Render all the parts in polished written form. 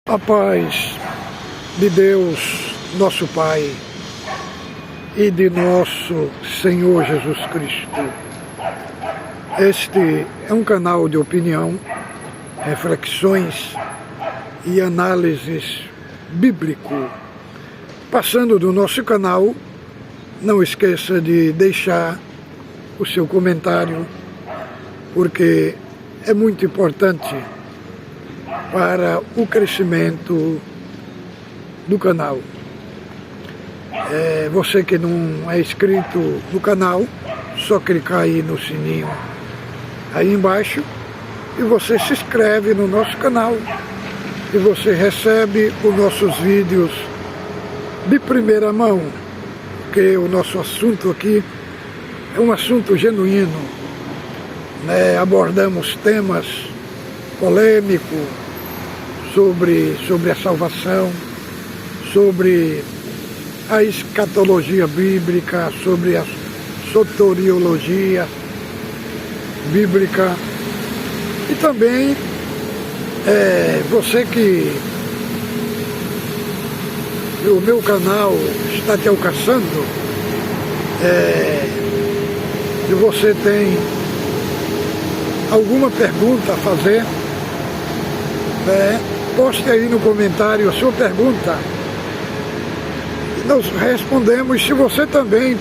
A paz de Deus, nosso Pai, e de nosso Senhor Jesus Cristo. Este é um canal de opinião, reflexões e análises bíblico. Passando do nosso canal, não esqueça de deixar o seu comentário, porque é muito importante para o crescimento do canal. Você que não é inscrito no canal, só clicar aí no sininho aí embaixo e você se inscreve no nosso canal e você recebe os nossos vídeos de primeira mão, porque o nosso assunto aqui é um assunto genuíno, né? Abordamos temas polêmicos sobre a salvação, sobre a escatologia bíblica, sobre a soteriologia bíblica. E também você que o meu canal está te alcançando, se você tem alguma pergunta a fazer, poste aí no comentário a sua pergunta. Nós respondemos. Se você também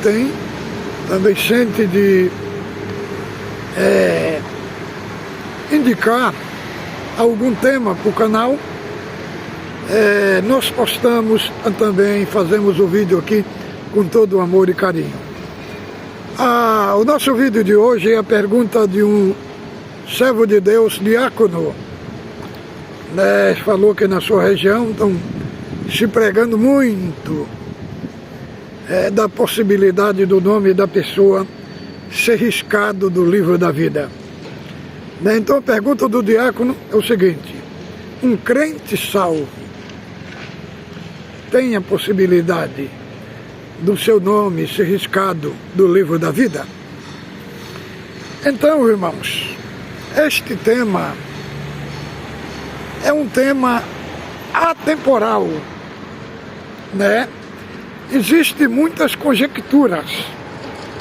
sente de indicar algum tema para o canal, nós postamos também, fazemos o vídeo aqui com todo amor e carinho. O nosso vídeo de hoje é a pergunta de um servo de Deus, diácono, falou que na sua região estão se pregando muito da possibilidade do nome da pessoa ser riscado do livro da vida. Então a pergunta do diácono é o seguinte: um crente salvo tem a possibilidade do seu nome ser riscado do livro da vida? Então, irmãos, este tema é um tema atemporal, né? Existem muitas conjecturas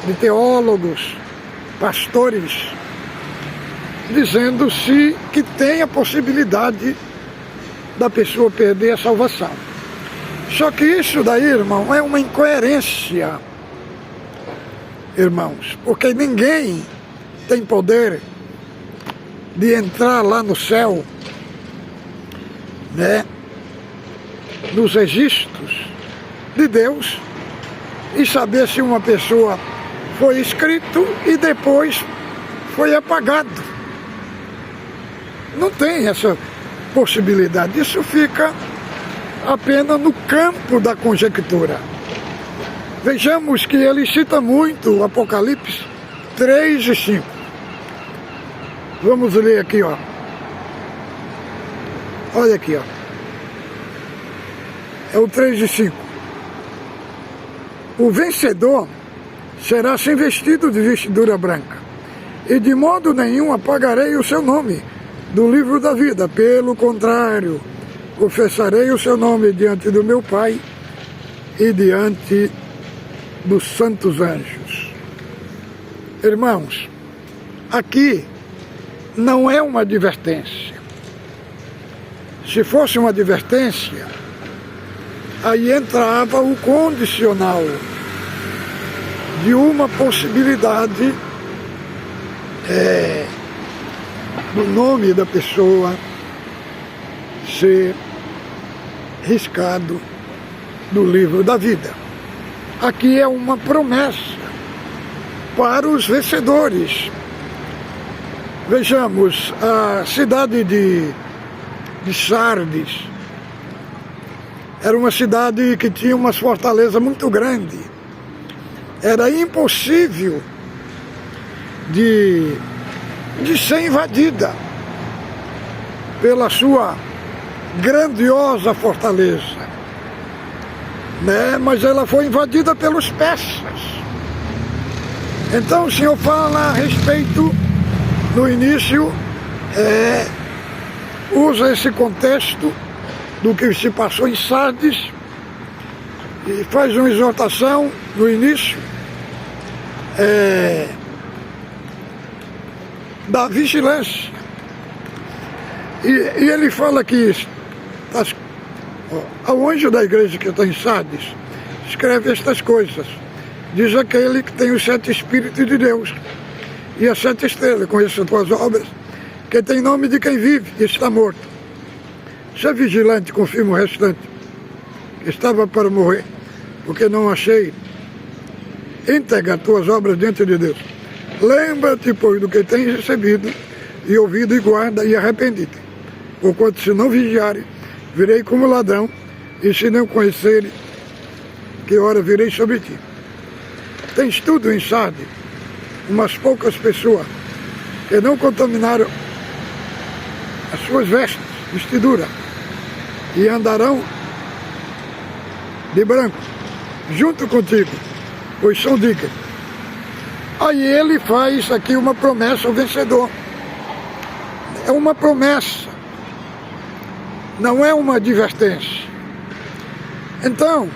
de teólogos, pastores, dizendo-se que tem a possibilidade da pessoa perder a salvação. Só que isso daí, irmão, é uma incoerência, irmãos, porque ninguém tem poder de entrar lá no céu, nos registros de Deus, e saber se uma pessoa foi escrito e depois foi apagado. Não tem essa possibilidade. Isso fica apenas no campo da conjectura. Vejamos que ele cita muito o Apocalipse 3 e 5. Vamos ler aqui, ó. Olha aqui, ó. É o 3 e 5. O vencedor será sem vestido de vestidura branca, e de modo nenhum apagarei o seu nome do livro da vida. Pelo contrário, confessarei o seu nome diante do meu Pai e diante dos santos anjos. Irmãos, aqui não é uma advertência. Se fosse uma advertência, aí entrava o condicional de uma possibilidade do nome da pessoa ser riscado do livro da vida. Aqui é uma promessa para os vencedores. Vejamos, a cidade de Sardes era uma cidade que tinha uma fortaleza muito grande. Era impossível de ser invadida pela sua grandiosa fortaleza, mas ela foi invadida pelos persas. Então o Senhor fala a respeito, no início, usa esse contexto do que se passou em Sardes e faz uma exortação no início da vigilância. E ele fala que ao anjo da igreja que está em Sardes, escreve estas coisas. Diz aquele que tem os 7 Espíritos de Deus e as 7 estrelas, conheço as tuas obras, que tem nome de quem vive e está morto. Se é vigilante, confirma o restante, que estava para morrer, porque não achei íntegra tuas obras diante de Deus. Lembra-te, pois, do que tens recebido e ouvido, e guarda, e arrepende-te. Porquanto, se não vigiare, virei como ladrão, e se não conhecerem, que hora virei sobre ti. Tens tudo em Sardes, umas poucas pessoas que não contaminaram as suas vestes, vestidura, e andarão de branco, junto contigo, pois são dignos. Aí ele faz aqui uma promessa ao vencedor. É uma promessa, não é uma advertência. Então,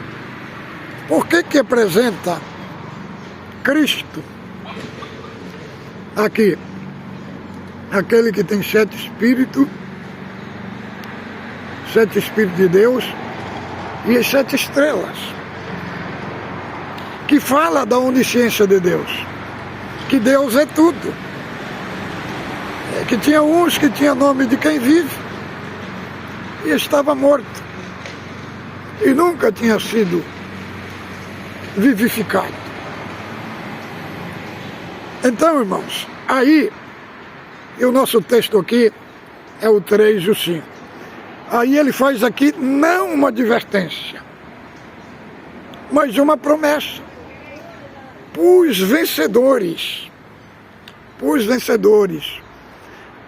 por que apresenta Cristo aqui? Aquele que tem 7 Espíritos, 7 Espíritos de Deus e as 7 estrelas, que fala da onisciência de Deus, que Deus é tudo, que tinha uns que tinha nome de quem vive e estava morto e nunca tinha sido vivificado. Então, irmãos, aí, e o nosso texto aqui é o 3 e o 5. Aí ele faz aqui não uma advertência, mas uma promessa para os vencedores, para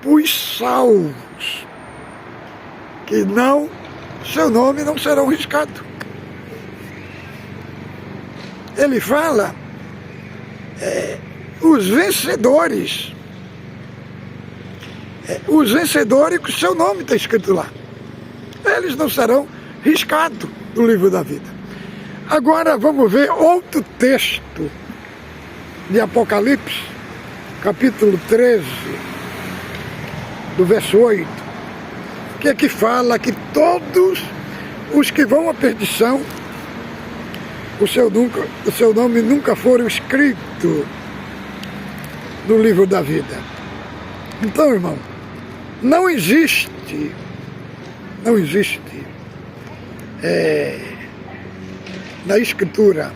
os salvos, que não, seu nome não serão riscado. Ele fala os vencedores que seu nome está escrito lá, eles não serão riscados do livro da vida. Agora vamos ver outro texto de Apocalipse, capítulo 13, do verso 8, que aqui fala que todos os que vão à perdição, o seu nome nunca foram escrito no livro da vida. Então, irmão, não existe na Escritura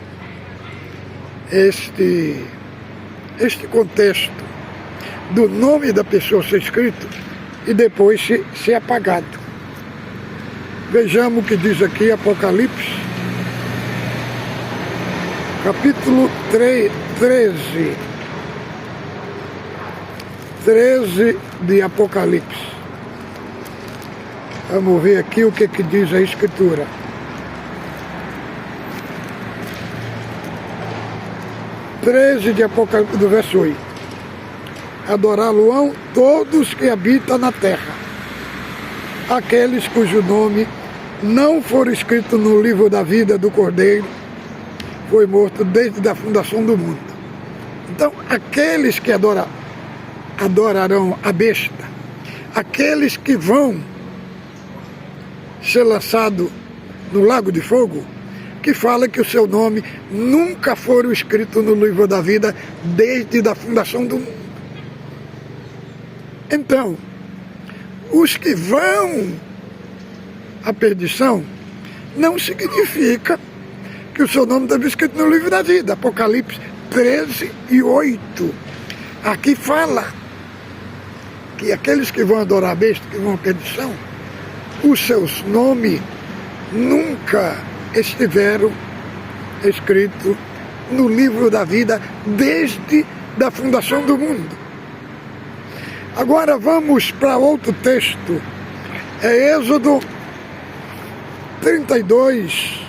este contexto do nome da pessoa ser escrito e depois ser apagado. Vejamos o que diz aqui Apocalipse, capítulo 13 de Apocalipse. Vamos ver aqui o que diz a Escritura. De Apocalipse, do verso 8. Adorá-lo-ão todos que habitam na terra, aqueles cujo nome não for escrito no livro da vida do Cordeiro, foi morto desde a fundação do mundo. Então, aqueles que adorarão a besta, aqueles que vão ser lançados no lago de fogo, que fala que o seu nome nunca foram escrito no livro da vida desde a fundação do mundo. Então, os que vão à perdição não significa que o seu nome está escrito no livro da vida. Apocalipse 13 e 8. Aqui fala que aqueles que vão adorar a besta, que vão à perdição, os seus nomes nunca estiveram escritos no livro da vida desde a fundação do mundo. Agora vamos para outro texto, é Êxodo 32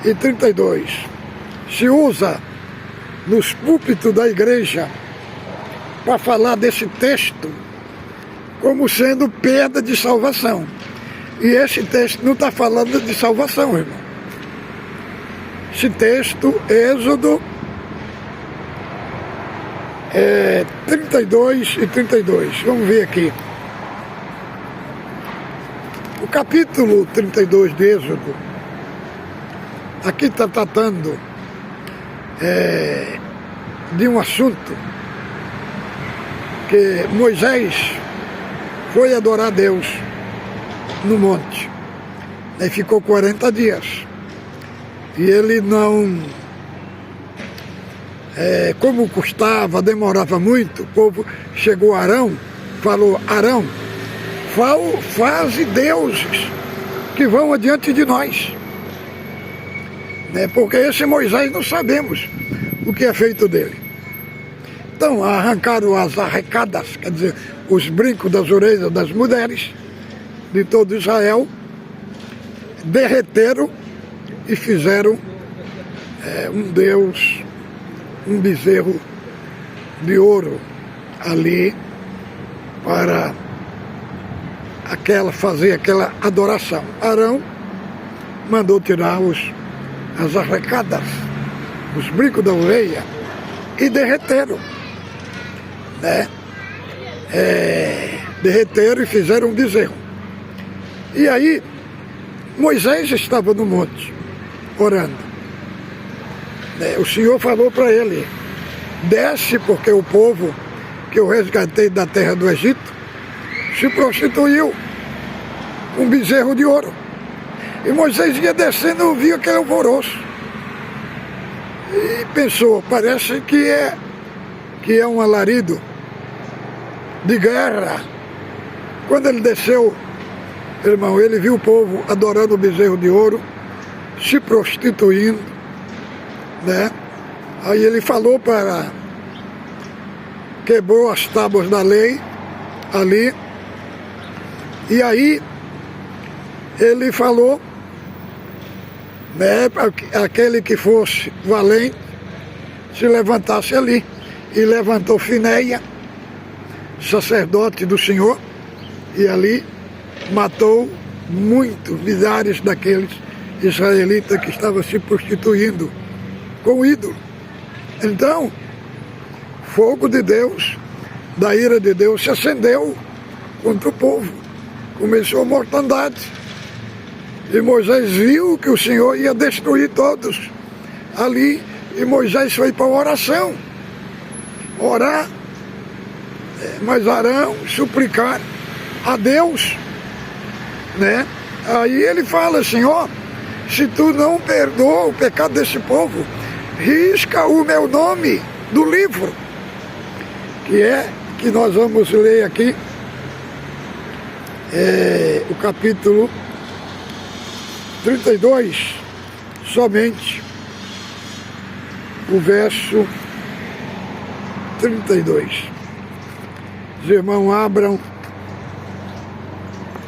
e 32. Se usa nos púlpitos da igreja para falar desse texto como sendo perda de salvação. E esse texto não está falando de salvação, irmão. Esse texto, Êxodo 32 e 32. Vamos ver aqui. O capítulo 32 de Êxodo, aqui está tratando de um assunto que Moisés foi adorar a Deus no monte. Aí ficou 40 dias. E ele não... como custava, demorava muito, o povo chegou a Arão, falou: Arão, faze deuses que vão adiante de nós. Porque esse Moisés não sabemos o que é feito dele. Então arrancaram as arrecadas, quer dizer, os brincos das orelhas das mulheres de todo Israel, derreteram e fizeram um deus, um bezerro de ouro ali para fazer aquela adoração. Arão mandou tirar as arrecadas, os brincos da orelha, e derreteram, derreteram e fizeram um bezerro. E aí Moisés estava no monte orando. O Senhor falou para ele: desce, porque o povo que eu resgatei da terra do Egito se prostituiu com um bezerro de ouro. E Moisés ia descendo e ouvia aquele alvoroço. E pensou: parece que é um alarido de guerra. Quando ele desceu, irmão, ele viu o povo adorando o bezerro de ouro, se prostituindo, Aí ele falou quebrou as tábuas da lei ali, e aí ele falou, aquele que fosse valente se levantasse ali, e levantou Finéia, sacerdote do Senhor, e ali matou milhares daqueles israelitas que estavam se prostituindo com o ídolo. Então, fogo de Deus, da ira de Deus, se acendeu contra o povo. Começou a mortandade. E Moisés viu que o Senhor ia destruir todos ali. E Moisés foi para a oração. Orar, mas Arão suplicar a Deus, Aí ele fala: Senhor, se tu não perdoa o pecado desse povo, risca o meu nome do livro, que nós vamos ler aqui, o capítulo 32, somente o verso 32. Os irmãos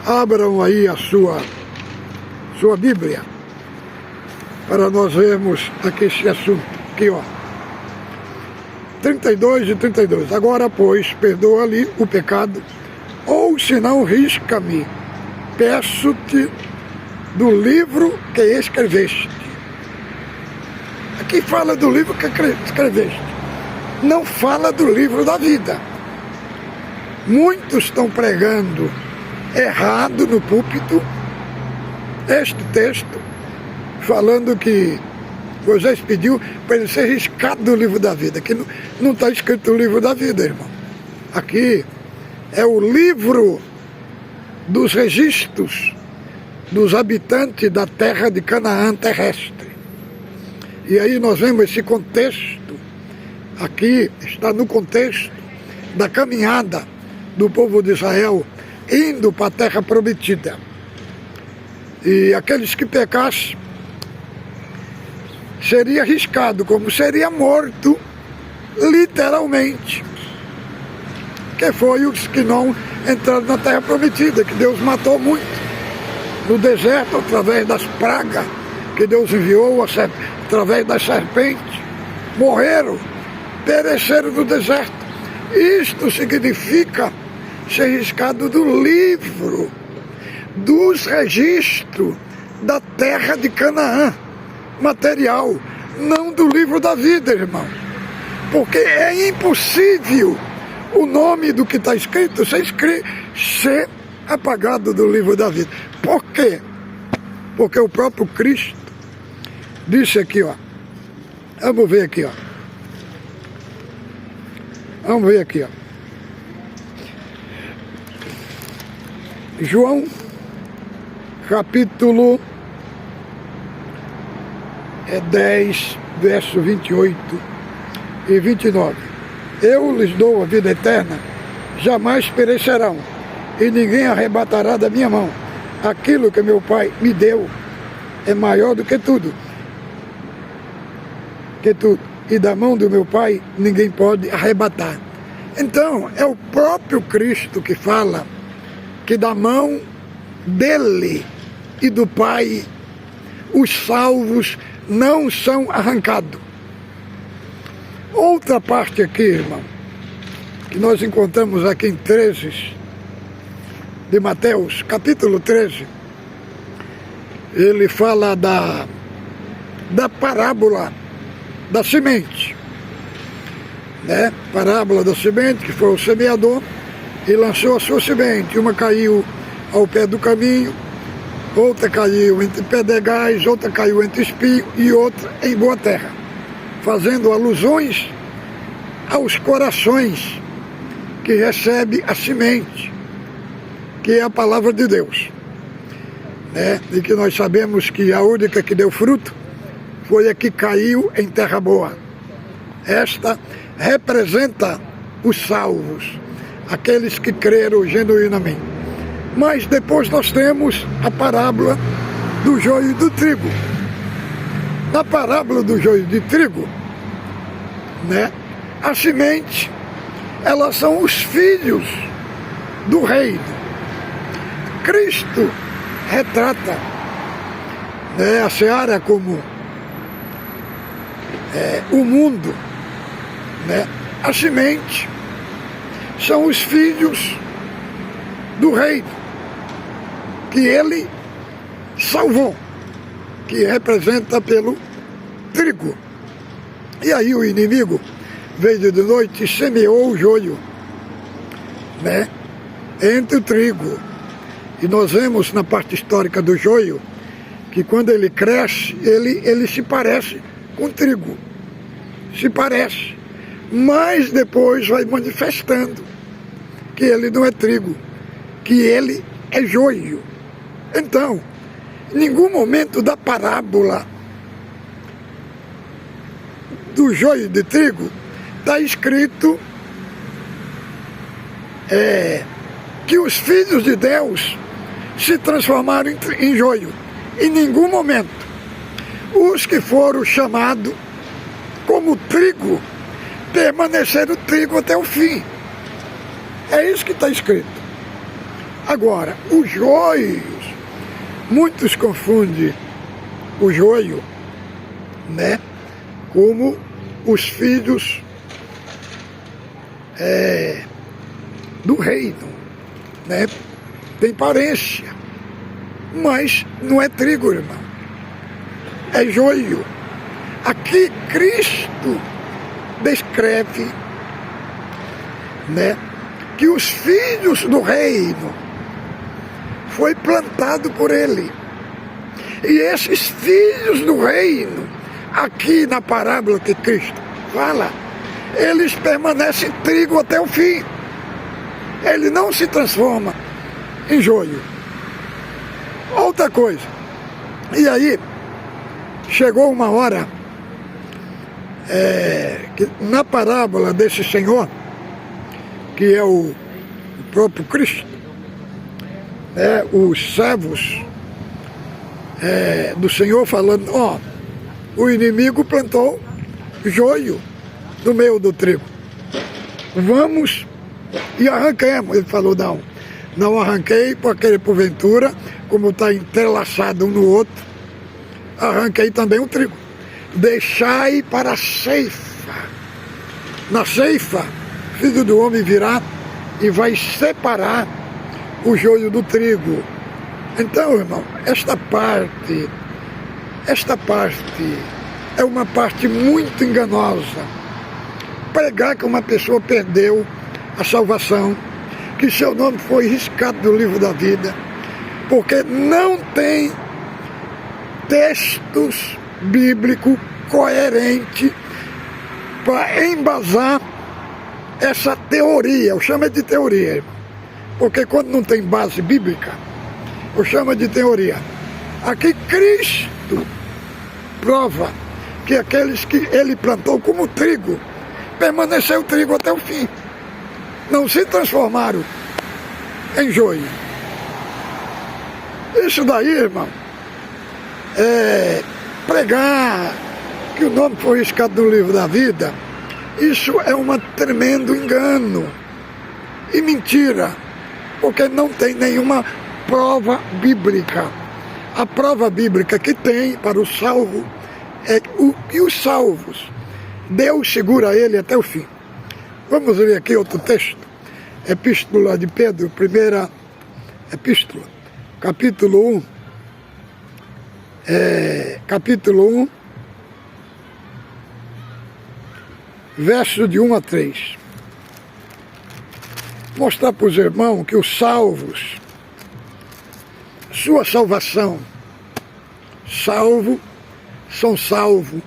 abram aí a sua Bíblia, para nós vermos aqui esse assunto, aqui 32 e 32. Agora, pois, perdoa-lhe o pecado, ou se não, risca-me, peço-te do livro que escreveste. Aqui fala do livro que escreveste, não fala do livro da vida. Muitos estão pregando errado no púlpito este texto, falando que Moisés pediu para ele ser riscado do livro da vida, que não está escrito o livro da vida, irmão. Aqui é o livro dos registros dos habitantes da terra de Canaã terrestre. E aí nós vemos esse contexto, aqui está no contexto da caminhada do povo de Israel indo para a terra prometida. E aqueles que pecassem seria arriscado, como seria morto literalmente, que foi os que não entraram na terra prometida, que Deus matou muito no deserto através das pragas que Deus enviou, através das serpentes, morreram, pereceram no deserto. Isto significa ser riscado do livro dos registros da terra de Canaã, material, não do livro da vida, irmão. Porque é impossível o nome do que está escrito ser apagado do livro da vida. Por quê? Porque o próprio Cristo disse aqui, ó. Vamos ver aqui, ó. Vamos ver aqui, ó. João, capítulo 10, verso 28 e 29. Eu lhes dou a vida eterna, jamais perecerão, e ninguém arrebatará da minha mão. Aquilo que meu Pai me deu é maior do que tudo. E da mão do meu Pai ninguém pode arrebatar. Então, é o próprio Cristo que fala que da mão dele e do Pai os salvos não são arrancados. Outra parte aqui, irmão, que nós encontramos aqui em 13 de Mateus, capítulo 13, ele fala da parábola da semente, né? Parábola da semente, que foi o semeador e lançou a sua semente. Uma caiu ao pé do caminho, outra caiu entre pedregais, outra caiu entre espinhos e outra em boa terra, fazendo alusões aos corações que recebe a semente, que é a palavra de Deus, né? E que nós sabemos que a única que deu fruto foi a que caiu em terra boa. Esta representa os salvos, aqueles que creram genuinamente. Mas depois nós temos a parábola do joio e do trigo. Na parábola do joio de trigo, né, a semente, elas são os filhos do reino. Cristo retrata, né, a seara como o mundo, né? A semente são os filhos do reino que ele salvou, que representa pelo trigo. E aí o inimigo veio de noite e semeou o joio, né, entre o trigo. E nós vemos na parte histórica do joio que quando ele cresce, ele se parece com trigo, se parece, mas depois vai manifestando que ele não é trigo, que ele é joio. Então, em nenhum momento da parábola do joio de trigo está escrito que os filhos de Deus se transformaram em joio. Em nenhum momento. Os que foram chamados como trigo permaneceram trigo até o fim. É isso que está escrito. Agora, os joios, muitos confundem o joio, né, como os filhos do reino, né? Tem parência, mas não é trigo, irmão. É joio. Aqui Cristo descreve, né, que os filhos do reino foi plantado por ele. E esses filhos do reino, aqui na parábola que Cristo fala, eles permanecem trigo até o fim. Ele não se transforma em joio. Outra coisa. E aí, chegou uma hora que na parábola desse Senhor, que é o próprio Cristo, os servos do Senhor falando, o inimigo plantou joio no meio do trigo. Vamos e arranquemos. Ele falou, não arranquei, porque porventura, como está entrelaçado um no outro, arranquei também o trigo. Deixai para a ceifa. Na ceifa, Filho do Homem virá e vai separar o joio do trigo. Então, irmão, esta parte é uma parte muito enganosa. Pregar que uma pessoa perdeu a salvação, que seu nome foi riscado do livro da vida, porque não tem textos bíblicos coerentes para embasar essa teoria. Eu chamo de teoria, irmão, porque quando não tem base bíblica, eu chamo de teoria. Aqui Cristo prova que aqueles que ele plantou como trigo, permaneceu trigo até o fim. Não se transformaram em joio. Isso daí, irmão, pregar que o nome foi riscado no livro da vida, isso é um tremendo engano e mentira, porque não tem nenhuma prova bíblica. A prova bíblica que tem para o salvo é que os salvos, Deus segura ele até o fim. Vamos ver aqui outro texto. Epístola de Pedro, primeira epístola, capítulo 1. Capítulo 1, verso de 1 a 3. Mostrar para os irmãos que os salvos, sua salvação, são salvos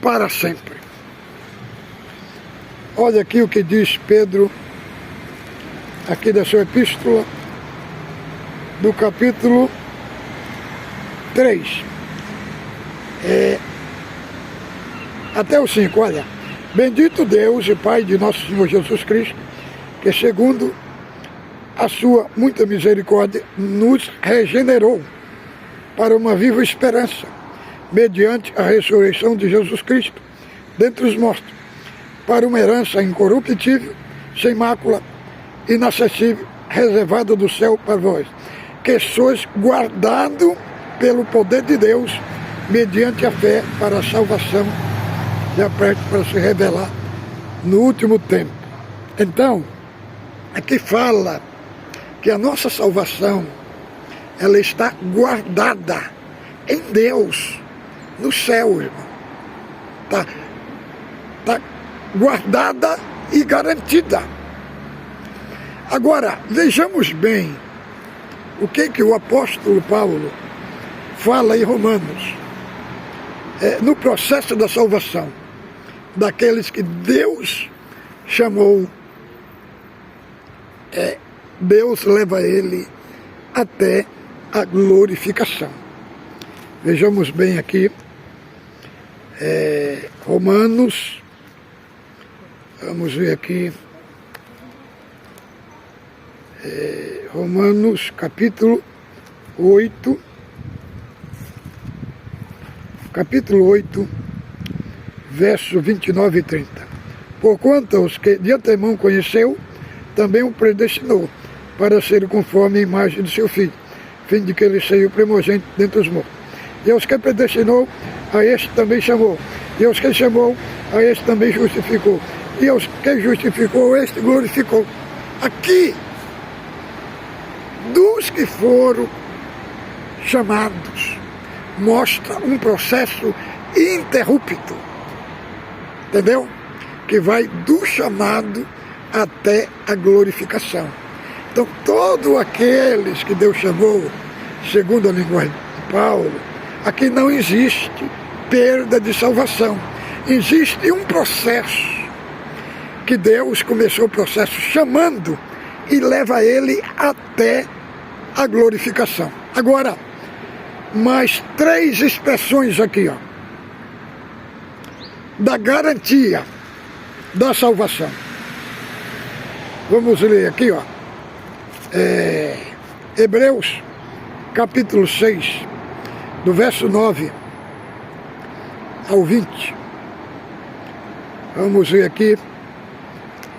para sempre. Olha aqui o que diz Pedro, aqui da sua epístola, do capítulo 3. Até o 5, olha. Bendito Deus e Pai de nosso Senhor Jesus Cristo, que segundo a sua muita misericórdia nos regenerou para uma viva esperança, mediante a ressurreição de Jesus Cristo dentre os mortos, para uma herança incorruptível, sem mácula, inacessível, reservada do céu para vós, que sois guardado pelo poder de Deus, mediante a fé para a salvação, já perto para se revelar no último tempo. Então, aqui fala que a nossa salvação, ela está guardada em Deus, no céu, irmão. Está guardada e garantida. Agora, vejamos bem o que o apóstolo Paulo fala em Romanos, no processo da salvação, daqueles que Deus chamou, Deus leva ele até a glorificação. Vejamos bem aqui, Romanos, vamos ver aqui, Romanos capítulo 8, versos 29 e 30. Porquanto os que de antemão conheceu, também o predestinou para ser conforme a imagem de seu filho, fim de que ele seja o primogênito dentre os mortos. E aos que predestinou, a este também chamou. E aos que chamou, a este também justificou. E aos que justificou, este glorificou. Aqui, dos que foram chamados, mostra um processo ininterrupto, entendeu? Que vai do chamado até a glorificação. Então, todos aqueles que Deus chamou, segundo a linguagem de Paulo, aqui não existe perda de salvação. Existe um processo, que Deus começou o processo chamando e leva ele até a glorificação. Agora, mais 3 expressões aqui, ó, da garantia da salvação. Vamos ler aqui, ó, Hebreus, capítulo 6, do verso 9 ao 20. Vamos ver aqui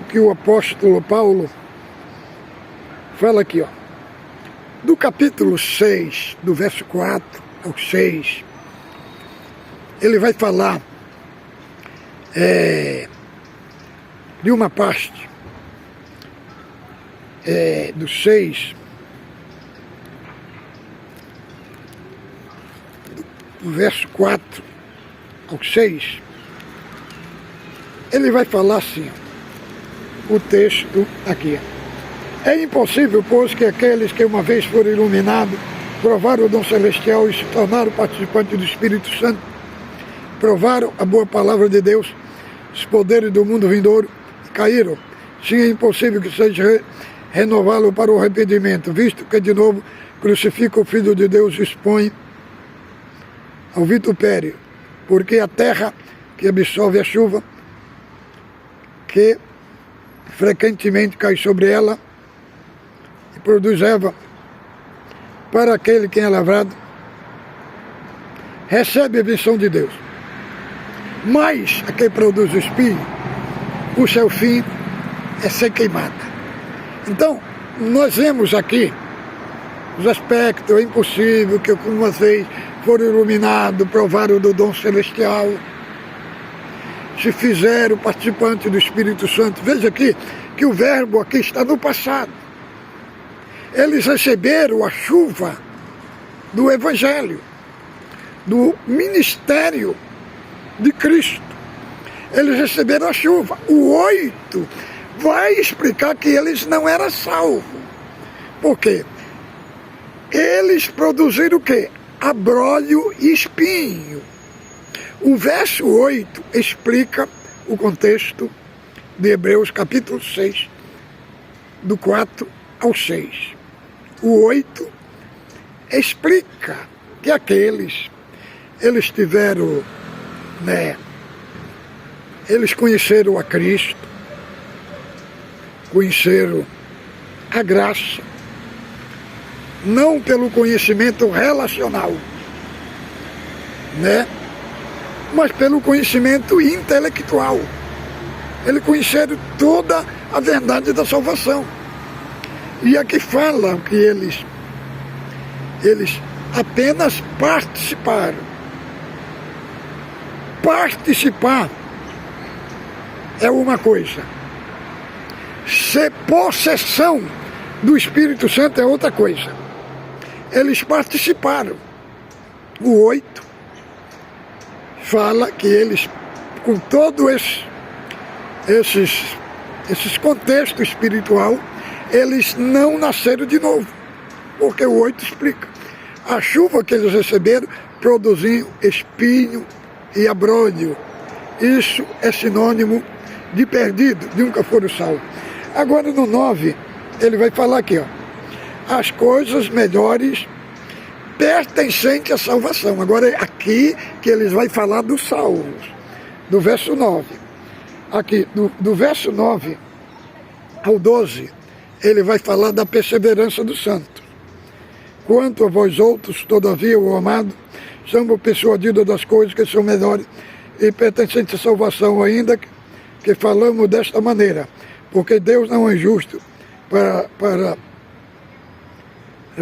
o que o apóstolo Paulo fala aqui, ó. Do capítulo 6, do verso 4 ao 6, ele vai falar de uma parte do 6, do verso 4 ao 6, ele vai falar assim, o texto aqui. É impossível, pois, que aqueles que uma vez foram iluminados, provaram o dom celestial e se tornaram participantes do Espírito Santo, provaram a boa palavra de Deus, os poderes do mundo vindouro, e caíram. Sim, é impossível que seja renová-lo para o arrependimento, visto que de novo crucifica o Filho de Deus e expõe ao vitupério, porque a terra que absorve a chuva, que frequentemente cai sobre ela e produz erva para aquele que é lavrado, recebe a benção de Deus. Mas a quem produz o espinho, o seu fim é ser queimada. Então, nós vemos aqui os aspectos, é impossível que uma vez foram iluminados, provaram do dom celestial, se fizeram participantes do Espírito Santo. Veja aqui que o verbo aqui está no passado. Eles receberam a chuva do Evangelho, do ministério de Cristo. Eles receberam a chuva. O 8 vai explicar que eles não eram salvos. Por quê? Eles produziram o quê? Abrolho e espinho. O verso 8 explica o contexto de Hebreus capítulo 6, do 4 ao 6. O 8 explica que eles tiveram, eles conheceram a Cristo, conheceram a graça, não pelo conhecimento relacional, mas pelo conhecimento intelectual. Eles conheceram toda a verdade da salvação. E aqui fala que eles apenas participaram. Participar é uma coisa. Ser possessão do Espírito Santo é outra coisa. Eles participaram. O 8 fala que eles, com todo esses contextos espiritual, eles não nasceram de novo. Porque o 8 explica. A chuva que eles receberam produziu espinho e abrolho. Isso é sinônimo de perdido, de nunca foram salvos. Agora no 9, ele vai falar aqui, as coisas melhores pertencentes à salvação. Agora é aqui que eles vão falar dos salvos, do verso 9. Aqui, do verso 9 ao 12, ele vai falar da perseverança dos santos. Quanto a vós outros, todavia, o amado, somos persuadidos das coisas que são melhores e pertencentes à salvação, ainda que falamos desta maneira, porque Deus não é justo para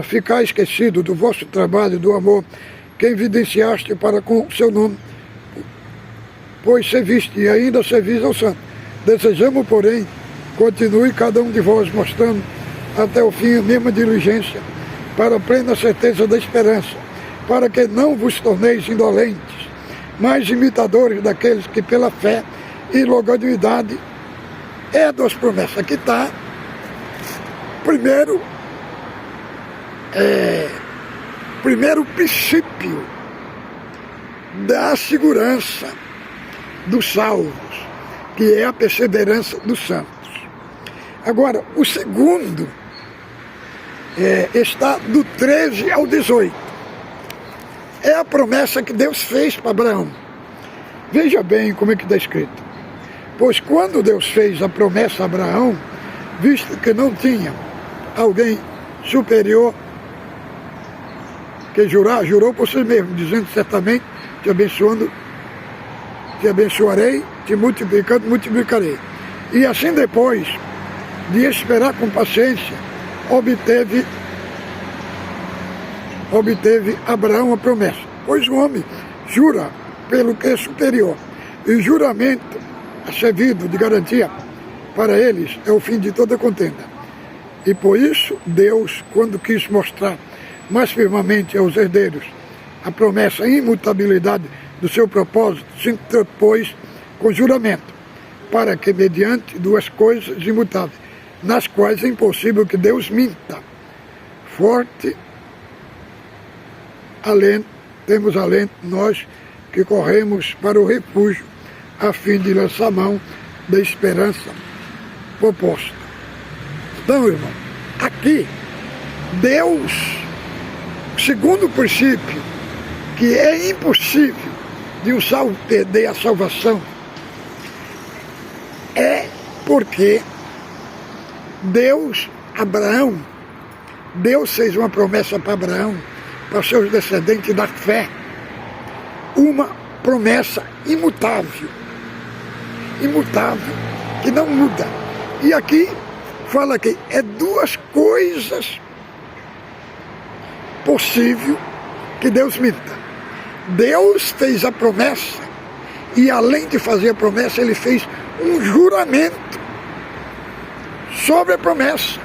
ficar esquecido do vosso trabalho, do amor que evidenciaste para com o seu nome, pois serviste e ainda servis ao santo. Desejamos, porém, continue cada um de vós mostrando até o fim a mesma diligência, para a plena certeza da esperança, para que não vos torneis indolentes, mas imitadores daqueles que pela fé e longanimidade é das promessas. Aqui está, primeiro princípio da segurança dos salvos, que é a perseverança dos santos. Agora, o segundo está do 13 ao 18. É a promessa que Deus fez para Abraão. Veja bem como é que está escrito. Pois quando Deus fez a promessa a Abraão, visto que não tinha alguém superior que jurou por si mesmo, dizendo certamente, te abençoarei, te multiplicando, multiplicarei. E assim depois de esperar com paciência, obteve Abraão a promessa. Pois o homem jura pelo que é superior. E o juramento servido de garantia para eles é o fim de toda contenda. E por isso Deus, quando quis mostrar mais firmemente aos herdeiros a promessa e imutabilidade do seu propósito, se interpôs com juramento, para que mediante duas coisas imutáveis, nas quais é impossível que Deus minta, forte temos alento nós que corremos para o refúgio, a fim de lançar mão da esperança proposta. Então, irmão, aqui, Deus, segundo princípio, que é impossível de um salvo perder a salvação, é porque Deus fez uma promessa para Abraão, para seus descendentes da fé, uma promessa imutável, que não muda. E aqui fala que é duas coisas possíveis que Deus minta. Deus fez a promessa e, além de fazer a promessa, ele fez um juramento sobre a promessa.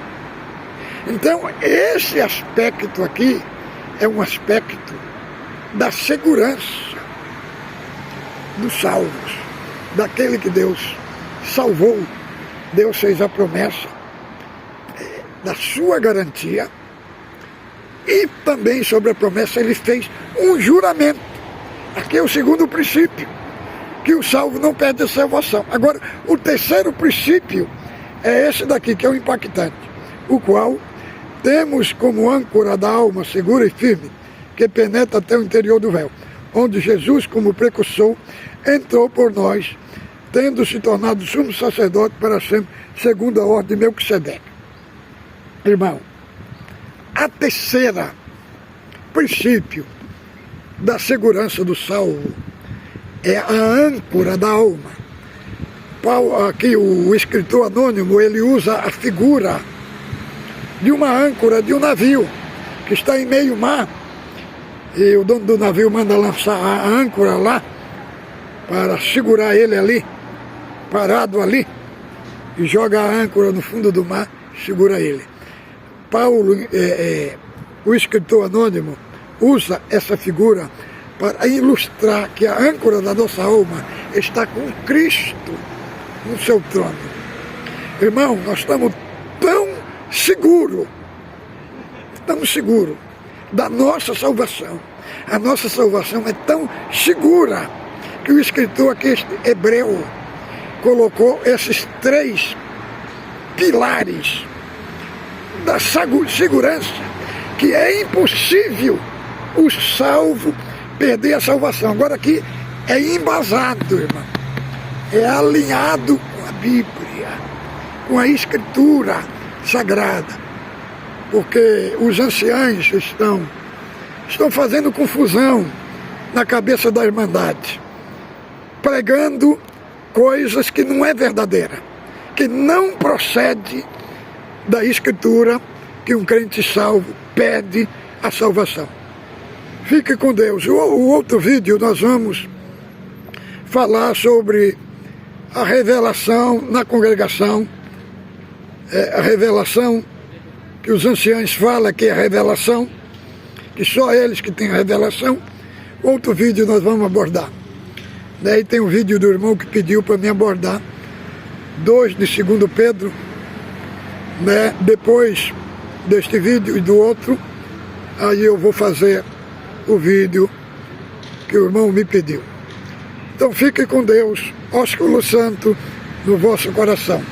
Então, esse aspecto aqui é um aspecto da segurança dos salvos, daquele que Deus salvou. Deus fez a promessa da sua garantia e também sobre a promessa ele fez um juramento. Aqui é o segundo princípio, que o salvo não perde a salvação. Agora, o terceiro princípio é esse daqui, que é o impactante, o qual temos como âncora da alma segura e firme, que penetra até o interior do véu, onde Jesus, como precursor, entrou por nós, tendo se tornado sumo sacerdote para sempre, segundo a ordem de Melquisedeque. Irmão, a terceira princípio da segurança do salvo é a âncora da alma. Aqui o escritor anônimo, ele usa a figura de uma âncora de um navio que está em meio mar, e o dono do navio manda lançar a âncora lá para segurar ele ali, parado ali, e joga a âncora no fundo do mar, segura ele. Paulo, o escritor anônimo, usa essa figura para ilustrar que a âncora da nossa alma está com Cristo no seu trono. Irmão, nós estamos tão seguros da nossa salvação. A nossa salvação é tão segura que o escritor aqui, hebreu, colocou esses três pilares da segurança, que é impossível o salvo perder a salvação. Agora aqui é embasado, irmão, é alinhado com a Bíblia, com a Escritura Sagrada, porque os anciãos estão fazendo confusão na cabeça da Irmandade, pregando coisas que não é verdadeira, que não procede da Escritura, que um crente salvo pede a salvação. Fique com Deus. O outro vídeo nós vamos falar sobre a revelação na congregação, a revelação que os anciãos falam que é a revelação, que só eles que têm a revelação. Outro vídeo nós vamos abordar. Daí tem um vídeo do irmão que pediu para mim abordar 2 de 2 Pedro, né? Depois deste vídeo e do outro, aí eu vou fazer o vídeo que o irmão me pediu. Então fique com Deus, ósculo santo no vosso coração.